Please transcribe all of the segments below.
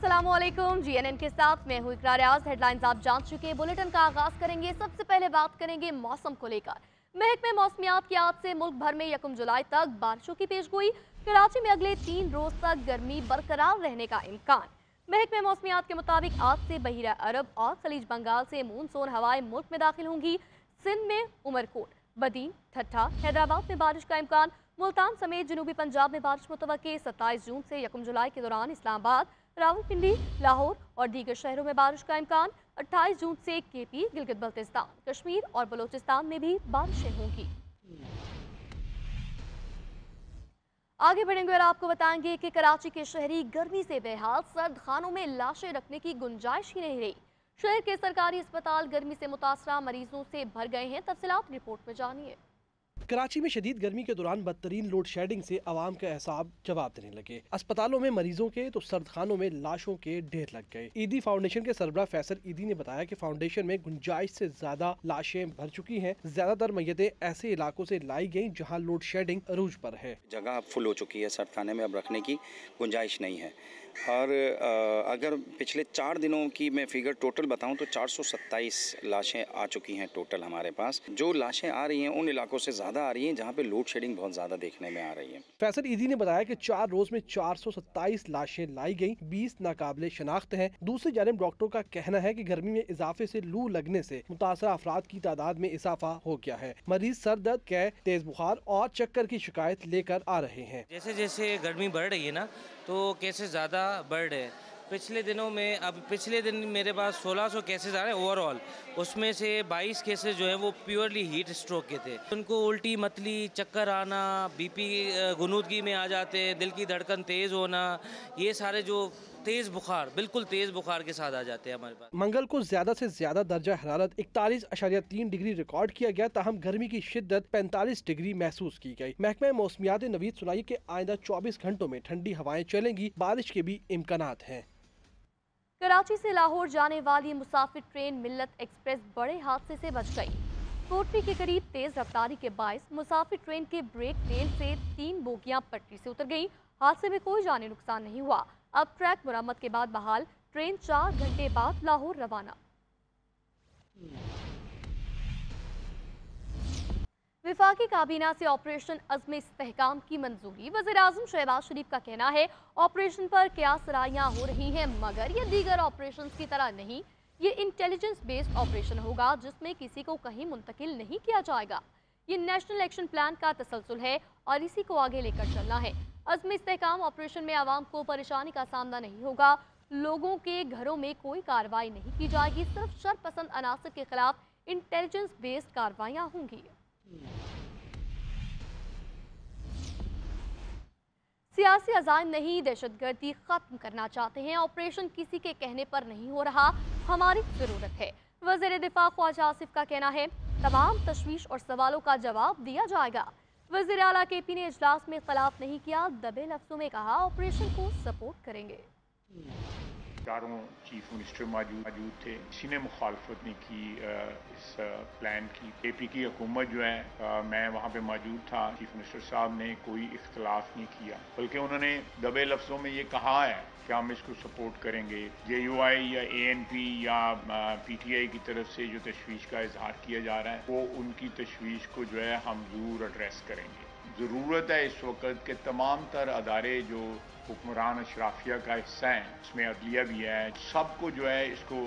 अस्सलामुअलैकुम। जीएनएन के साथ मैं हूं इकरार रियाज। हेडलाइंस आप जान चुके। बुलेटिन का आगाज करेंगे। सबसे पहले बात करेंगे मौसम को लेकर। महकमे मौसमियात की आज से मुल्क भर में 1 जुलाई तक बारिशों की पेशगोई। कराची में अगले 3 रोज तक गर्मी बरकरार रहने का इम्कान। महकमे मौसमियात के मुताबिक आज से बहिरा अरब और खलीज बंगाल से मानसून हवाएं मुल्क में दाखिल होंगी। सिंध में उमरकोट, बदीन, ठट्ठा, हैदराबाद में बारिश का इम्कान। मुल्तान समेत जनूबी पंजाब में बारिश मुतवक्के। 27 जून से 1 जुलाई के दौरान इस्लामाबाद, रावलपिंडी, लाहौर और दीगर शहरों में बारिश का इम्कान। 28 जून से केपी, गिलगित बल्तिस्तान, कश्मीर और बलोचिस्तान में भी बारिशें होंगी। आगे बढ़ेंगे और आपको बताएंगे कि कराची के शहरी गर्मी से बेहाल। सर्द खानों में लाशें रखने की गुंजाइश ही नहीं रही। शहर के सरकारी अस्पताल गर्मी से मुतासरा मरीजों से भर गए हैं। तफसीलात रिपोर्ट में जानिए। कराची में शदीद गर्मी के दौरान बदतरीन लोड शेडिंग से आवाम के एहसाब जवाब देने लगे। अस्पतालों में मरीजों के तो सर्द खानों में लाशों के ढेर लग गए। ईदी फाउंडेशन के सरबराह फैसल ईदी ने बताया कि फाउंडेशन में गुंजाइश से ज्यादा लाशें भर चुकी हैं। ज्यादातर मैयतें ऐसे इलाकों से लाई गई जहां लोड शेडिंग अरूज पर है। जगह अब फुल हो चुकी है, सर्द खाने में अब रखने की गुंजाइश नहीं है। और अगर पिछले 4 दिनों की मैं फिगर टोटल बताऊं तो 427 लाशें आ चुकी हैं टोटल हमारे पास। जो लाशें आ रही हैं उन इलाकों से ज़्यादा आ रही हैं जहां पे लोड शेडिंग बहुत ज़्यादा देखने में आ रही है। फैसल ईदी ने बताया कि 4 रोज में 427 लाशें लाई गई, 20 नाकाबिले शनाख्त हैं। दूसरी जानिब डॉक्टरों का कहना है कि गर्मी में इजाफे से लू लगने से मुतासरा अफराद की तादाद में इजाफा हो गया है। मरीज सर दर्द, कै, तेज बुखार और चक्कर की शिकायत लेकर आ रहे हैं। जैसे जैसे गर्मी बढ़ रही है ना तो केसेस ज़्यादा बढ़ रहे हैं। पिछले दिनों में अब पिछले दिन मेरे पास 1600 केसेस आ रहे हैं ओवरऑल। उसमें से 22 केसेस जो है वो प्योरली हीट स्ट्रोक के थे। उनको उल्टी, मतली, चक्कर आना, बीपी गुनूदगी में आ जाते हैं, दिल की धड़कन तेज़ होना, ये सारे जो तेज़ बुखार, बिल्कुल तेज़ बुखार के साथ आ जाते हैं हमारे पास। मंगल को ज्यादा से ज्यादा दर्जा हरारत 41.3 डिग्री रिकॉर्ड किया गया। ताहम गर्मी की शिद्दत 45 डिग्री महसूस की गई। महकमा मौसमियात ने नवीद सुनाई के आइंदा 24 घंटों में ठंडी हवाएं चलेंगी। बारिश के भी इम्कानात हैं। कराची से लाहौर जाने वाली मुसाफिर ट्रेन मिल्लत एक्सप्रेस बड़े हादसे से बच गई। कोटरी के करीब तेज रफ्तारी के बायस मुसाफिर ट्रेन के ब्रेक फेल से 3 बोगियां पटरी से उतर गईं। हादसे में कोई जानी नुकसान नहीं हुआ। अब ट्रैक मुरम्मत के बाद बहाल। ट्रेन 4 घंटे बाद लाहौर रवाना। विफाकी काबीना से ऑपरेशन अज़्म इस्तेहकाम की मंजूरी। वज़ीर-ए-आज़म शहबाज शरीफ का कहना है ऑपरेशन पर कयास राइयां हो रही हैं, मगर ये दीगर ऑपरेशन की तरह नहीं। ये इंटेलिजेंस बेस्ड ऑपरेशन होगा जिसमें किसी को कहीं मुंतकिल नहीं किया जाएगा। ये नेशनल एक्शन प्लान का तसलसल है और इसी को आगे लेकर चलना है। अज़्म इस्तेहकाम ऑपरेशन में आवाम को परेशानी का सामना नहीं होगा। लोगों के घरों में कोई कार्रवाई नहीं की जाएगी। सिर्फ शरपसंद अनासर के खिलाफ इंटेलिजेंस बेस्ड कार्रवाइयाँ होंगी। सियासी अज़ाइम नहीं, दहशतगर्दी खत्म करना चाहते हैं। ऑपरेशन किसी के कहने पर नहीं हो रहा, हमारी जरूरत है। वज़ीर दिफा ख्वाजा आसिफ का कहना है तमाम तशवीश और सवालों का जवाब दिया जाएगा। वज़ीर आला केपी ने इजलास में खिलाफ नहीं किया, दबे लफ्जों में कहा ऑपरेशन को सपोर्ट करेंगे। चारों चीफ मिनिस्टर मौजूद थे, किसी ने मुखालफत नहीं की इस प्लान की। केपी की हुकूमत जो है, मैं वहाँ पे मौजूद था, चीफ मिनिस्टर साहब ने कोई इख्तलाफ नहीं किया, बल्कि उन्होंने दबे लफ्ज़ों में ये कहा है कि हम इसको सपोर्ट करेंगे। JUI या ANP या PTI की तरफ से जो तशवीश का इजहार किया जा रहा है वो उनकी तशवीश को जो है हम ज़रूर एड्रेस करेंगे। ज़रूरत है इस वक्त के तमाम तर अदारे जो हुक्मरान अशराफिया का हिस्सा है, इसमें अदलिया भी है, सबको जो है इसको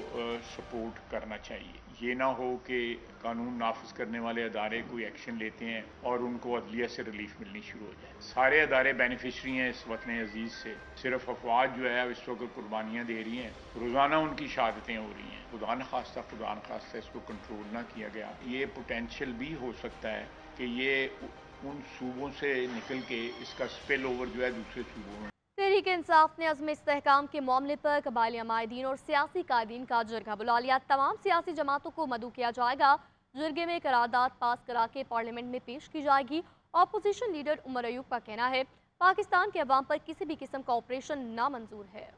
सपोर्ट करना चाहिए। ये ना हो कि कानून नाफिज करने वाले अदारे कोई एक्शन लेते हैं और उनको अदलिया से रिलीफ मिलनी शुरू हो जाए। सारे अदारे बेनिफिशरी हैं इस वतन अजीज़ से। सिर्फ अफवाज जो है इस वक्त कुर्बानियाँ दे रही हैं, रोज़ाना उनकी शहादतें हो रही हैं। खुदा न खास्ता इसको कंट्रोल ना किया गया, ये पोटेंशियल भी हो सकता है कि ये उन सूबों से निकल के इसका स्पिल ओवर जो है दूसरे सूबों में। तहरीक इंसाफ ने अज़्म इस्तेहकाम के मामले पर कबायली अमायदीन और सियासी कायदीन का जरगा बुला लिया। तमाम सियासी जमातों को मदऊ किया जाएगा। जरगे में करारदाद पास करा के पार्लियामेंट में पेश की जाएगी। अपोजिशन लीडर उमर अयूब का कहना है पाकिस्तान के अवाम पर किसी भी किस्म का ऑपरेशन नामंजूर है।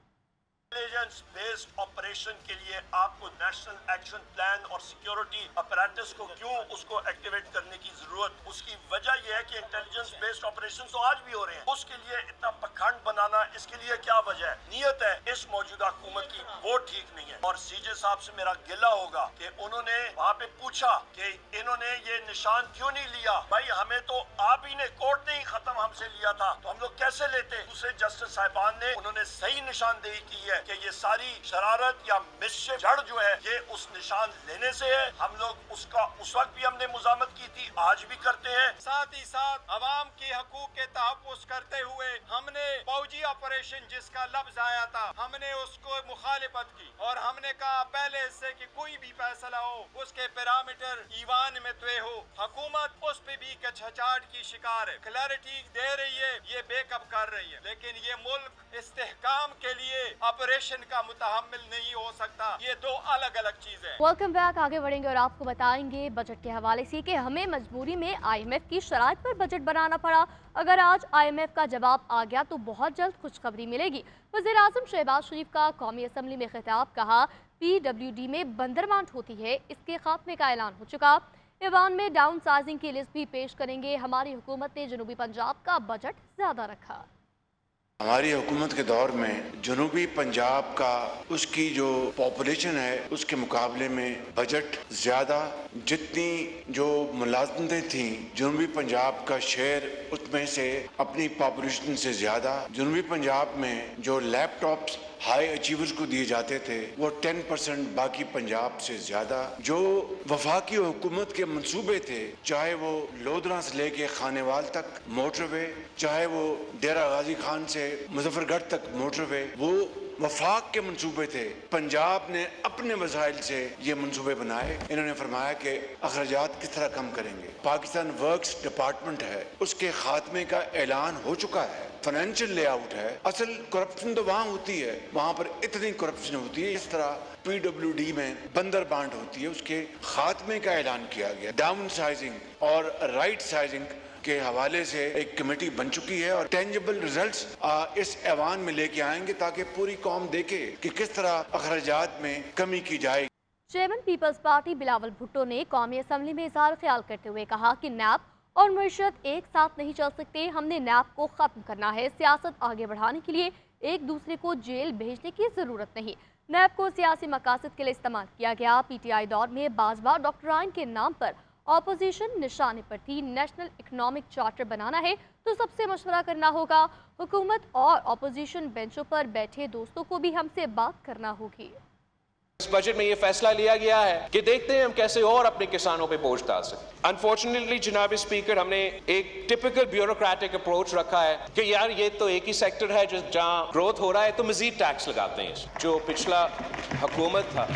इंटेलिजेंस बेस्ड ऑपरेशन के लिए आपको नेशनल एक्शन प्लान और सिक्योरिटी अपैरेटस को क्यों उसको एक्टिवेट करने की जरूरत, उसकी वजह यह है कि इंटेलिजेंस बेस्ड ऑपरेशन तो आज भी हो रहे हैं, उसके लिए इतना पखंड बनाना, इसके लिए क्या वजह है? नियत है इस मौजूदा हुकूमत की वो ठीक नहीं है। और सीजे साहब से मेरा गिला होगा कि उन्होंने वहाँ पे पूछा कि इन्होंने ये निशान क्यों नहीं लिया। भाई हमें तो आप ही ने, कोर्ट ने ही खत्म हमसे लिया था, तो हम लोग कैसे लेते? दूसरे जस्टिस साहिबान ने उन्होंने सही निशानदेही की है कि ये सारी शरारत या मिसशिफ जड़ जो है ये उस निशान लेने से है। हम लोग उसका उस वक्त भी हमने मुजामत की थी, आज भी करते हैं। साथ ही साथ अवाम की हकूक के तहफ़्फ़ुज़ करते हुए हमने फौजी ऑपरेशन जिसका लफ्ज आया था, हमने उसको मुखालिफत की और हमने कहा पहले से कि कोई भी फैसला हो उसके पैरामीटर ईवान में तय हो। हुकूमत उस पे भी कचहचाट की शिकार है, क्लैरिटी दे रही है, ये बेकअप कर रही है, लेकिन ये मुल्क इस्तेहकाम के लिए ऑपरेशन का मुतहम्मिल नहीं हो सकता। ये दो अलग अलग चीजें हैं। Welcome back. आगे बढ़ेंगे और आपको बताएंगे बजट के हवाले से कि हमें मजबूरी में IMF की शराइत पर बजट बनाना पड़ा। अगर आज IMF का जवाब आ गया तो बहुत जल्द खुशखबरी मिलेगी। वज़ीर-ए-आज़म शहबाज शरीफ का कौमी असम्बली में खिताब, कहा PWD में बंदरबांट होती है, इसके खात्मे का ऐलान हो चुका। ईवान में डाउन साइजिंग की लिस्ट भी पेश करेंगे। हमारी हुकूमत ने जनूबी पंजाब का बजट ज्यादा रखा। हमारी हुकूमत के दौर में जनूबी पंजाब का उसकी जो पॉपुलेशन है उसके मुकाबले में बजट ज़्यादा, जितनी जो मुलाजमतें थीं जनूबी पंजाब का शेयर उसमें से अपनी पॉपुलेशन से ज़्यादा। जनूबी पंजाब में जो लैपटॉप्स हाई अचीवर्स को दिए जाते थे वो 10% बाकी पंजाब से ज़्यादा। जो वफाकी हुकूमत के मंसूबे थे, चाहे वो लोधरा से लेके खानेवाल तक मोटरवे, चाहे वो डेरा गाजी खान से मुजफ्फरगढ़ तक मोटरवे, वो वफाक के मंसूबे थे। पंजाब ने अपने वसाइल से ये मंसूबे बनाए। इन्होंने फरमाया कि अखराजात किस तरह कम करेंगे। पाकिस्तान वर्क्स डिपार्टमेंट है, उसके खात्मे का ऐलान हो चुका है। फाइनेंशियल लेआउट है। असल करप्शन तो वहाँ होती है, वहाँ पर इतनी करप्शन होती है इस तरह PWD में बंदरबांट होती है, उसके खात्मे का ऐलान किया गया। डाउन साइजिंग और राइट साइजिंग के हवाले से एक कमेटी बन चुकी है और टेंजिबल रिजल्ट्स इस ऐवान में लेके आएंगे ताकि पूरी कौम देखे कि किस तरह अखराजात में कमी की जाए। चेयरमैन पीपल्स पार्टी बिलावल भुट्टो ने कौमी असम्बली में इज़हार ख्याल करते हुए कहा कि नैब और मईशत एक साथ नहीं चल सकते। हमने नैब को ख़त्म करना है। सियासत आगे बढ़ाने के लिए एक दूसरे को जेल भेजने की ज़रूरत नहीं। नैब को सियासी मकासद के लिए इस्तेमाल किया गया। PTI दौर में बाज़ बार डॉक्टर आइन के नाम पर ऑपोजिशन निशाने पर थी। नेशनल इकोनॉमिक चार्टर बनाना है तो सबसे मशवरा करना होगा। हुकूमत और ऑपोजिशन बेंचों पर बैठे दोस्तों को भी हमसे बात करना होगी। इस बजट में ये फैसला लिया गया है कि देखते हैं हम कैसे और अपने किसानों पे बोझ डाल सकते। अनफॉर्चुनेटली जनाब स्पीकर, हमने एक टिपिकल ब्यूरोक्रेटिक अप्रोच रखा है कि यार ये तो एक ही सेक्टर है जहाँ ग्रोथ हो रहा है तो मजीद टैक्स लगाते हैं। जो पिछला हुकूमत था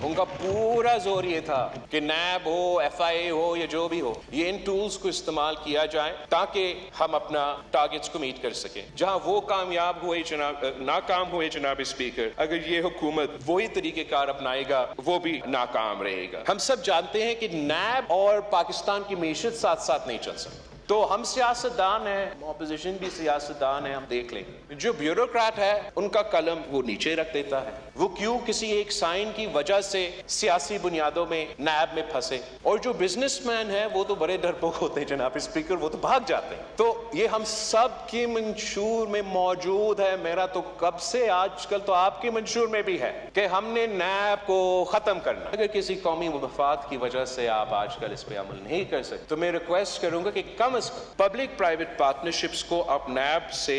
उनका पूरा जोर ये था कि नैब हो, FIA हो या जो भी हो, ये इन टूल्स को इस्तेमाल किया जाए ताकि हम अपना टारगेट्स को मीट कर सकें। जहाँ वो कामयाब हुए नाकाम हुए जनाब स्पीकर, अगर ये हुकूमत वही तरीक़ेकार अपनाएगा वो भी नाकाम रहेगा। हम सब जानते हैं कि नैब और पाकिस्तान की मीशत साथ साथ नहीं चल सकती। तो हम सियासतदान हैं, ऑपोजिशन भी सियासतदान है, हम देख लेंगे। जो ब्यूरोक्रेट है उनका कलम वो नीचे रख देता है। वो क्यों किसी एक साइन की वजह से सियासी बुनियादों में नैब में फंसे। और जो बिजनेसमैन है वो तो बड़े डरपोक होते हैं जनाब स्पीकर, वो तो भाग जाते हैं। तो ये हम सब की मंशूर में मौजूद है। मेरा तो कब से, आजकल तो आपके मंशूर में भी है कि हमने नैब को खत्म करना। अगर किसी कौमी मफाद की वजह से आप आजकल इस पे अमल नहीं कर सकते तो मैं रिक्वेस्ट करूंगा कि कम पब्लिक प्राइवेट पार्टनरशिप्स को आप नैब से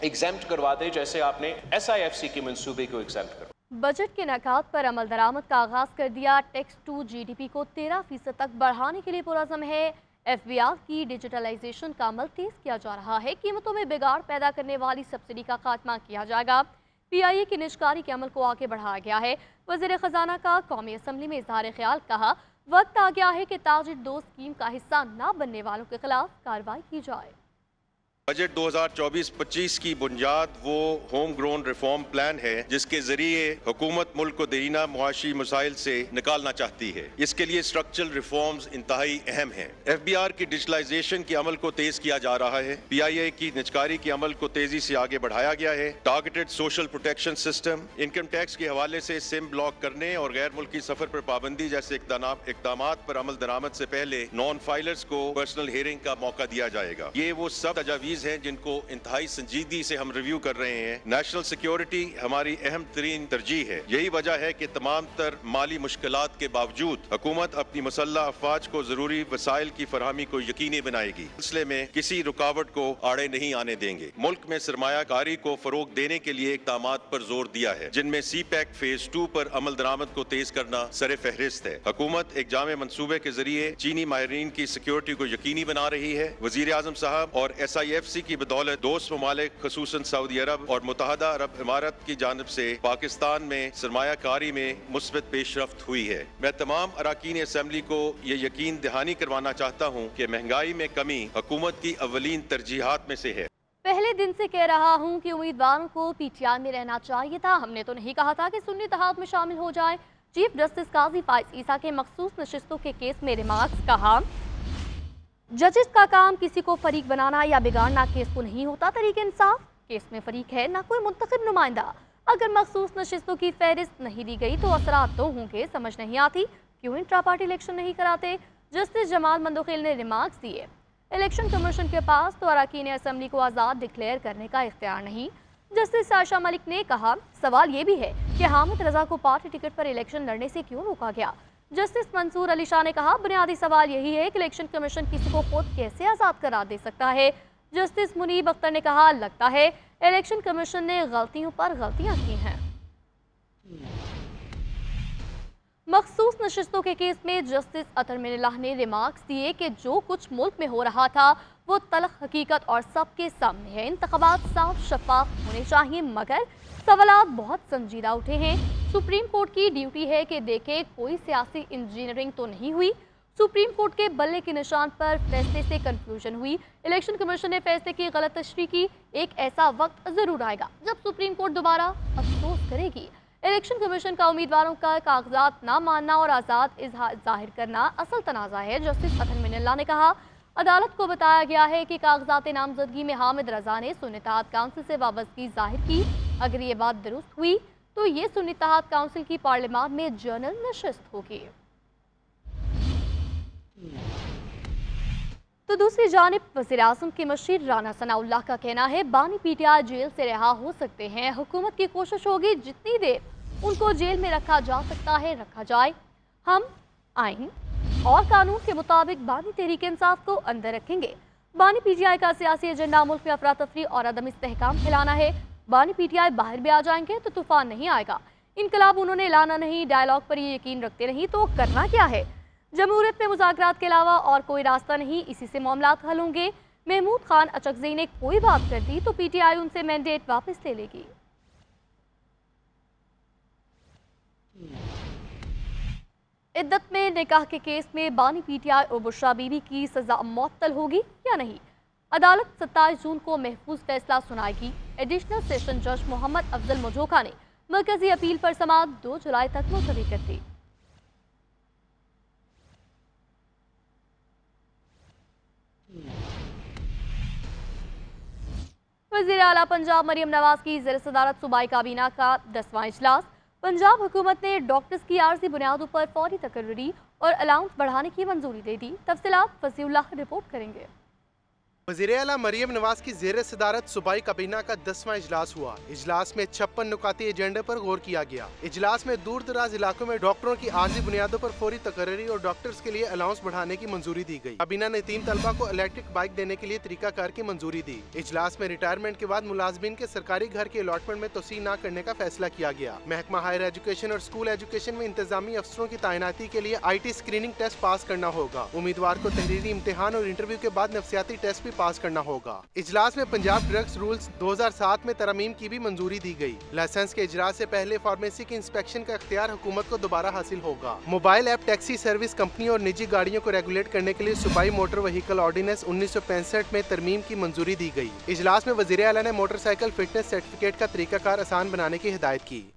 एग्जेम्प्ट करवा दे, जैसे आपने SIFC के मंसूबे को एग्जेम्प्ट करवा। बजट के नकात पर अमल दरामद का आगाज कर दिया। टैक्स टू GDP को 13% तक बढ़ाने के लिए पुरज़म है। FBR की डिजिटलाइजेशन का अमल तेज किया जा रहा है। कीमतों में बिगाड़ पैदा करने वाली सब्सिडी का खात्मा किया जाएगा। PIA की निजकारी के अमल को आगे बढ़ाया गया है। वज़ीर ख़जाना का कौमी असम्बली में इज़हार ख्याल, कहा वक्त आ गया है कि ताजिर दो स्कीम का हिस्सा ना बनने वालों के खिलाफ कार्रवाई की जाए। बजट 2024-25 की बुनियाद वो होम ग्रोन रिफॉर्म प्लान है जिसके जरिए हुकूमत मुल्क को देरीना मुआशी मसाइल से निकालना चाहती है। इसके लिए स्ट्रक्चरल रिफॉर्म्स इंतहाई अहम है। FBR की डिजिटलाइजेशन के अमल को तेज किया जा रहा है। PIA की निजकारी के अमल को तेजी से आगे बढ़ाया गया है। Targeted social protection system, income tax के हवाले से सिम ब्लॉक करने और गैर मुल्की सफर पर पाबंदी जैसे इकदामात पर अमल दरामद से पहले नॉन फाइलर्स को पर्सनल हियरिंग का मौका दिया जाएगा। ये वो सब तजावीज हैं जिनको इंतहाई संजीदगी से हम रिव्यू कर रहे हैं। नेशनल सिक्योरिटी हमारी अहम तरीन तरजीह है। यही वजह है कि तमाम तर माली मुश्किलात के बावजूद हुकूमत अपनी मुसल्लह अफवाज को जरूरी वसाइल की फरहमी को यकीनी बनाएगी। सिलसिले में किसी रुकावट को आड़े नहीं आने देंगे। मुल्क में सरमायाकारी को फरोग देने के लिए इकदामात पर जोर दिया है, जिनमें CPEC फेज 2 पर अमल दरामद को तेज करना सरे फहरिस्त है। हुकूमत एक जामे मंसूबे के जरिए चीनी माहिरीन की सिक्योरिटी को यकीनी बना रही है। वजीर आजम साहब और SIFC की बदौलत दोस्त ममालिक खसूसन सऊदी अरब और मुत्तहदा अरब इमारत की जानिब से पाकिस्तान में सरमायाकारी में मुस्बत पेशरफ्त हुई है। मैं तमाम अरकान असम्बली को ये यकीन दहानी करवाना चाहता हूँ कि महंगाई में कमी हुकूमत की अव्वलीन तरजीहात में से है। पहले दिन से कह रहा हूं कि उम्मीदवारों को PTI में रहना चाहिए था। हमने तो नहीं कहा था कि सुन्नी इत्तेहाद में शामिल हो जाए। चीफ जस्टिस काजी फाइज ईसा के मखसूस नशिस्तों के केस में रिमार्क्स। कहा, जजेस का काम किसी को फरीक बनाना या बिगाड़ना केस को नहीं होता। तरीके इंसाफ केस में फरीक है ना कोई मुंतखब नुमाइंदा। अगर मखसूस नशिस्तों की फहरिस्त नहीं दी गई तो असरात तो होंगे। समझ नहीं आती क्यों इंट्रा पार्टी इलेक्शन नहीं कराते। जस्टिस जमाल मंदोखिल ने रिमार्क्स दिए, इलेक्शन कमीशन के पास तो अरकान असम्बली को आज़ाद डिक्लेयर करने का इख्तियार नहीं। जस्टिस साशा मलिक ने कहा, सवाल ये भी है कि हामिद रजा को पार्टी टिकट पर इलेक्शन लड़ने से क्यों रोका गया। जस्टिस मंसूर अली शाह ने कहा, बुनियादी सवाल यही है कि इलेक्शन कमीशन किसी को खुद कैसे आज़ाद करार दे सकता है। जस्टिस मुनीब अख्तर ने कहा, लगता है इलेक्शन कमीशन ने गलतियों पर गलतियां की हैं। मखसूस नशिस्तों के केस में जस्टिस अतर मिनल्लाह ने रिमार्क्स दिए कि जो कुछ मुल्क में हो रहा था वो तलख हकीकत और सबके सामने है। इंतखाबात साफ शफाफ होने चाहिए, मगर सवालात बहुत संजीदा उठे हैं। सुप्रीम कोर्ट की ड्यूटी है कि देखे कोई सियासी इंजीनियरिंग तो नहीं हुई। सुप्रीम कोर्ट के बल्ले के निशान पर फैसले से कंफ्यूजन हुई। इलेक्शन कमीशन ने फैसले की गलत तशरीह की। एक ऐसा वक्त जरूर आएगा जब सुप्रीम कोर्ट दोबारा अफसोस करेगी। इलेक्शन कमीशन का उम्मीदवारों का कागजात ना मानना और आज़ाद इजहार जाहिर करना असल तनाज़ा है। जस्टिस अतर मिनल्लाह ने कहा, अदालत को बताया गया है कि कागजात नामजदगी में हामिद रजा ने सुन्नी इत्तेहाद काउंसिल से वाबस्तगी जाहिर की। अगर ये बात दुरुस्त हुई तो ये सुन्नी इत्तेहाद काउंसिल की पार्लियामान में जनरल नशिस्त होगी। तो दूसरी जानिब वज़ीर आज़म के मशीर राना सनाउल्लाह का कहना है, बानी PTI जेल से रिहा हो सकते हैं। हुकूमत की कोशिश होगी जितनी देर उनको जेल में रखा जा सकता है रखा जाए। हम आइन और कानून के मुताबिक बानी तहरीक इंसाफ को अंदर रखेंगे। बानी PTI का सियासी एजेंडा मुल्क में अफरा तफरी और अदम इस्तेहकाम फैलाना है। बानी PTI बाहर भी आ जाएंगे तो तूफान नहीं आएगा। इनकलाब उन्होंने लाना नहीं, डायलॉग पर ये यकीन रखते नहीं, तो करना क्या है। जमहूरियत में मुज़ाकरात के अलावा और कोई रास्ता नहीं, इसी से मामलात हल होंगे। महमूद खान अचकज़ई ने कोई बात कर दी तो PTI उनसे मैंडेट वापस ले लेगी। इद्दत में निकाह के केस में बानी PTI और बुशरा बीबी की सजा मुअत्तल होगी या नहीं। अदालत 27 जून को महफूज फैसला सुनाएगी। एडिशनल सेशन जज मोहम्मद अफजल मजोका ने मरकजी अपील पर समाअत 2 जुलाई तक मुलतवी कर दी। वज़ीर आला पंजाब मरियम नवाज की ज़ेर सदारत सूबाई काबीना का 10वां इजलास। पंजाब हुकूमत ने डॉक्टर्स की आर्जी बुनियादों पर फौरी तकर्री और अलाउंस बढ़ाने की मंजूरी दे दी। तफसीलात फसीउल्लाह रिपोर्ट करेंगे। वज़ीर आला मरियम नवाज की ज़ेर सदारत सूबाई काबीना का 10वां इजलास हुआ। इजलास में 56 नुकाती एजेंडे पर गौर किया गया। इजलास में दूर दराज इलाकों में डॉक्टरों की आर्जी बुनियादों पर फौरी तकर्री और डॉक्टर्स के लिए अलाउंस बढ़ाने की मंजूरी दी गई। काबीना ने 3 तलबा को इलेक्ट्रिक बाइक देने के लिए तरीकाकार की मंजूरी दी। इजलास में रिटायरमेंट के बाद मुलाजमीन के सरकारी घर के अलॉटमेंट में तोसी न करने का फैसला किया गया। महकमा हायर एजुकेशन और स्कूल एजुकेशन में इंतजामी अफसरों की तैनाती के लिए IT स्क्रीनिंग टेस्ट पास करना होगा। उम्मीदवार को तहरीरी इम्तिहान और इंटरव्यू के बाद नफसियाती टेस्ट भी पास करना होगा। इजलास में पंजाब ड्रग्स रूल्स 2007 में तरमीम की भी मंजूरी दी गई। लाइसेंस के इजरा से पहले फार्मेसी की इंस्पेक्शन का इख्तियार हुकूमत को दोबारा हासिल होगा। Mobile app taxi service company और निजी गाड़ियों को रेगुलेट करने के लिए सूबाई मोटर व्हीकल ऑर्डिनेंस 1965 में तरमीम की मंजूरी दी गई। इजलास में वज़ीर आला ने मोटरसाइकिल फिटनेस सर्टिफिकेट का तरीकाकार आसान बनाने की हिदायत की।